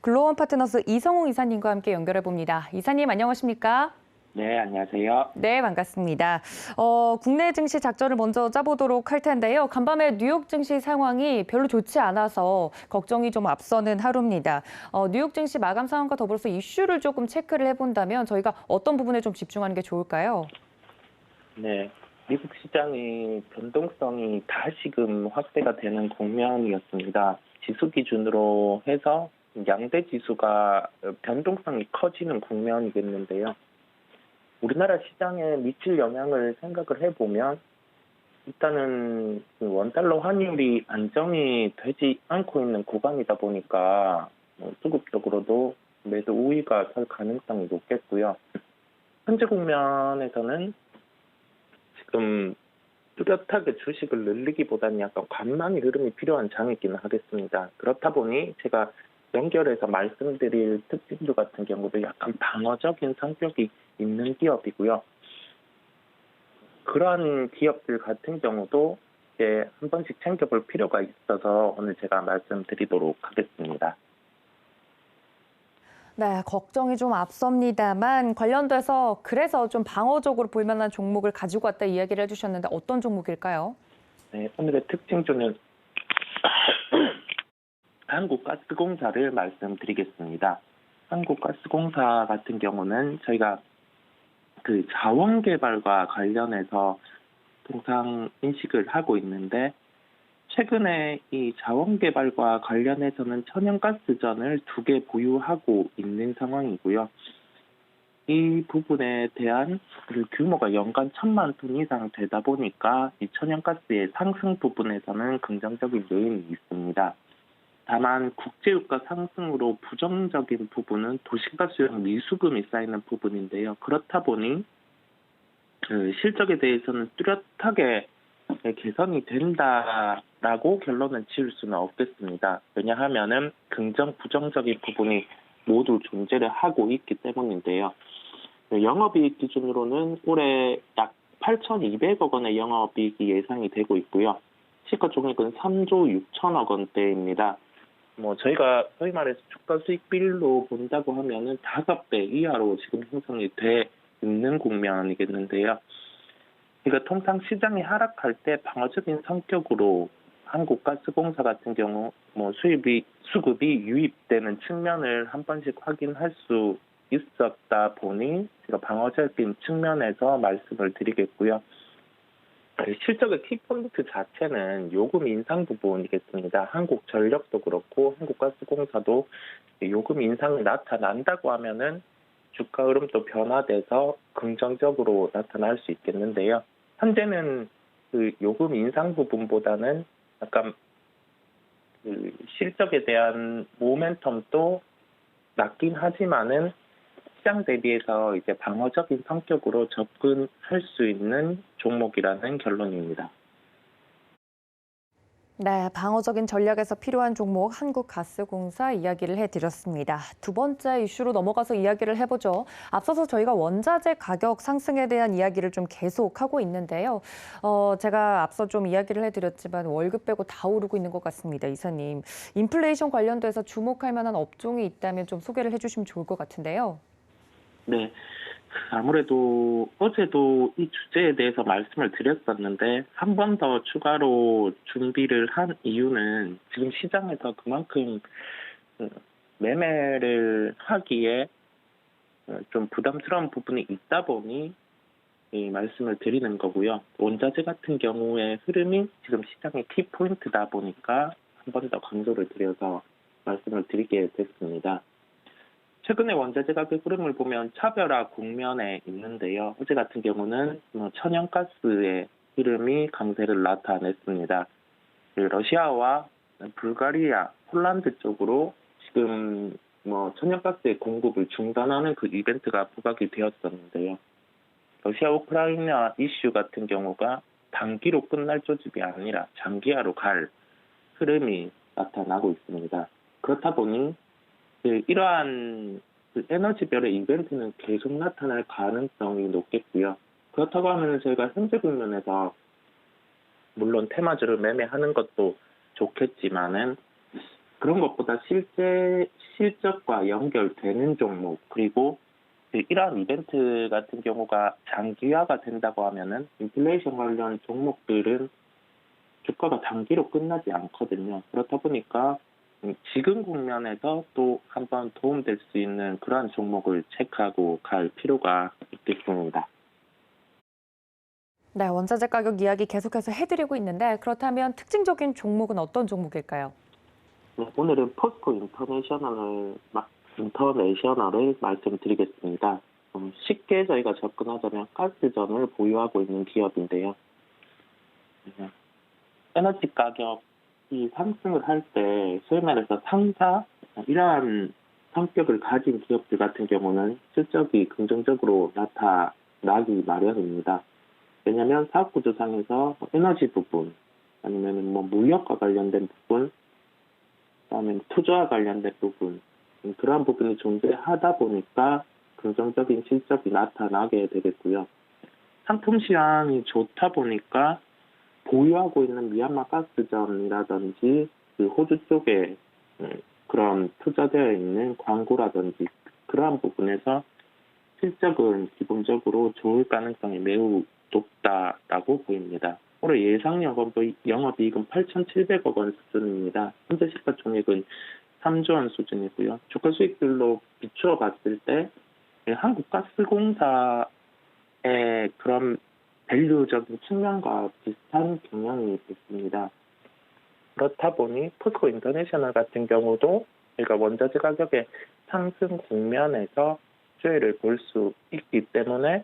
글로원 파트너스 이성웅 이사님과 함께 연결해 봅니다. 이사님 안녕하십니까? 네, 안녕하세요. 네, 반갑습니다. 국내 증시 작전을 먼저 짜보도록 할 텐데요. 간밤에 뉴욕 증시 상황이 별로 좋지 않아서 걱정이 좀 앞서는 하루입니다. 뉴욕 증시 마감 상황과 더불어서 이슈를 조금 체크를 해본다면 저희가 어떤 부분에 좀 집중하는 게 좋을까요? 네, 미국 시장의 변동성이 다시금 확대가 되는 국면이었습니다. 지수 기준으로 해서 양대 지수가 변동성이 커지는 국면이겠는데요. 우리나라 시장에 미칠 영향을 생각을 해보면 일단은 그 원달러 환율이 안정이 되지 않고 있는 구간이다 보니까 수급적으로도 매도 우위가 설 가능성이 높겠고요. 현재 국면에서는 지금 뚜렷하게 주식을 늘리기보다는 약간 관망의 흐름이 필요한 장이기는 하겠습니다. 그렇다 보니 제가 연결해서 말씀드릴 특징주 같은 경우도 약간 방어적인 성격이 있는 기업이고요. 그러한 기업들 같은 경우도 이제 한 번씩 챙겨볼 필요가 있어서 오늘 제가 말씀드리도록 하겠습니다. 네, 걱정이 좀 앞섭니다만 관련돼서 그래서 좀 방어적으로 볼 만한 종목을 가지고 왔다 이야기를 해주셨는데 어떤 종목일까요? 네, 오늘의 특징주는 한국가스공사를 말씀드리겠습니다. 한국가스공사 같은 경우는 저희가 그 자원개발과 관련해서 통상 인식을 하고 있는데 최근에 이 자원개발과 관련해서는 천연가스전을 2개 보유하고 있는 상황이고요. 이 부분에 대한 그 규모가 연간 1,000만 톤 이상 되다 보니까 이 천연가스의 상승 부분에서는 긍정적인 요인이 있습니다. 다만 국제유가 상승으로 부정적인 부분은 도시가스용 미수금이 쌓이는 부분인데요. 그렇다 보니 그 실적에 대해서는 뚜렷하게 개선이 된다라고 결론을 지을 수는 없겠습니다. 왜냐하면은 긍정, 부정적인 부분이 모두 존재를 하고 있기 때문인데요. 영업이익 기준으로는 올해 약 8,200억 원의 영업이익이 예상이 되고 있고요. 시가총액은 3조 6천억 원대입니다. 저희가 소위 말해서 주가 수익 비율로 본다고 하면은 5배 이하로 지금 형성이 돼 있는 국면이겠는데요. 그러니까 통상 시장이 하락할 때 방어적인 성격으로 한국가스공사 같은 경우 수급이 유입되는 측면을 한 번씩 확인할 수 있었다 보니 제가 방어적인 측면에서 말씀을 드리겠고요. 실적의 키포인트 자체는 요금 인상 부분이겠습니다. 한국전력도 그렇고 한국가스공사도 요금 인상이 나타난다고 하면은 주가 흐름도 변화돼서 긍정적으로 나타날 수 있겠는데요. 현재는 그 요금 인상 부분보다는 약간 그 실적에 대한 모멘텀도 낮긴 하지만은 시장 대비해서 이제 방어적인 성격으로 접근할 수 있는 종목이라는 결론입니다. 네, 방어적인 전략에서 필요한 종목 한국가스공사 이야기를 해드렸습니다. 두 번째 이슈로 넘어가서 이야기를 해보죠. 앞서서 저희가 원자재 가격 상승에 대한 이야기를 좀 계속하고 있는데요. 제가 앞서 좀 이야기를 해드렸지만 월급 빼고 다 오르고 있는 것 같습니다. 이사님, 인플레이션 관련돼서 주목할 만한 업종이 있다면 좀 소개를 해주시면 좋을 것 같은데요. 네. 아무래도 어제도 이 주제에 대해서 말씀을 드렸었는데 한 번 더 추가로 준비를 한 이유는 지금 시장에서 그만큼 매매를 하기에 좀 부담스러운 부분이 있다 보니 이 말씀을 드리는 거고요. 원자재 같은 경우의 흐름이 지금 시장의 키포인트다 보니까 한 번 더 강조를 드려서 말씀을 드리게 됐습니다. 최근에 원자재 가격 흐름을 보면 차별화 국면에 있는데요. 어제 같은 경우는 천연가스의 흐름이 강세를 나타냈습니다. 러시아와 불가리아, 폴란드 쪽으로 지금 천연가스의 공급을 중단하는 그 이벤트가 부각이 되었었는데요. 러시아 우크라이나 이슈 같은 경우가 단기로 끝날 조짐이 아니라 장기화로 갈 흐름이 나타나고 있습니다. 그렇다 보니 이러한 에너지별의 이벤트는 계속 나타날 가능성이 높겠고요. 그렇다고 하면 저희가 현재 국면에서 물론 테마주를 매매하는 것도 좋겠지만은 그런 것보다 실제 실적과 연결되는 종목, 그리고 이러한 이벤트 같은 경우가 장기화가 된다고 하면은 인플레이션 관련 종목들은 주가가 단기로 끝나지 않거든요. 그렇다 보니까 지금 국면에서 또 한번 도움될 수 있는 그러한 종목을 체크하고 갈 필요가 있겠습니다. 네, 원자재 가격 이야기 계속해서 해드리고 있는데 그렇다면 특징적인 종목은 어떤 종목일까요? 네, 오늘은 포스코 인터내셔널을 말씀드리겠습니다. 쉽게 저희가 접근하자면 가스전을 보유하고 있는 기업인데요. 네, 에너지 가격이 상승을 할 때 소위 말해서 상사 이러한 성격을 가진 기업들 같은 경우는 실적이 긍정적으로 나타나기 마련입니다. 왜냐하면 사업 구조상에서 에너지 부분 아니면 무역과 관련된 부분, 그다음에 투자와 관련된 부분 그러한 부분이 존재하다 보니까 긍정적인 실적이 나타나게 되겠고요. 상품 시황이 좋다 보니까 보유하고 있는 미얀마 가스전이라든지 그 호주 쪽에 그런 투자되어 있는 광고라든지 그러한 부분에서 실적은 기본적으로 좋을 가능성이 매우 높다라고 보입니다. 올해 예상 영업이익은 8,700억 원 수준입니다. 현재 시가총액은 3조 원 수준이고요. 주가 수익률로 비추어 봤을 때 한국가스공사의 그런 밸류적인 측면과 비슷한 경향이 있습니다. 그렇다 보니 포스코 인터내셔널 같은 경우도 저희가 원자재 가격의 상승 국면에서 수혜를 볼 수 있기 때문에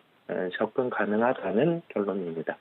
접근 가능하다는 결론입니다.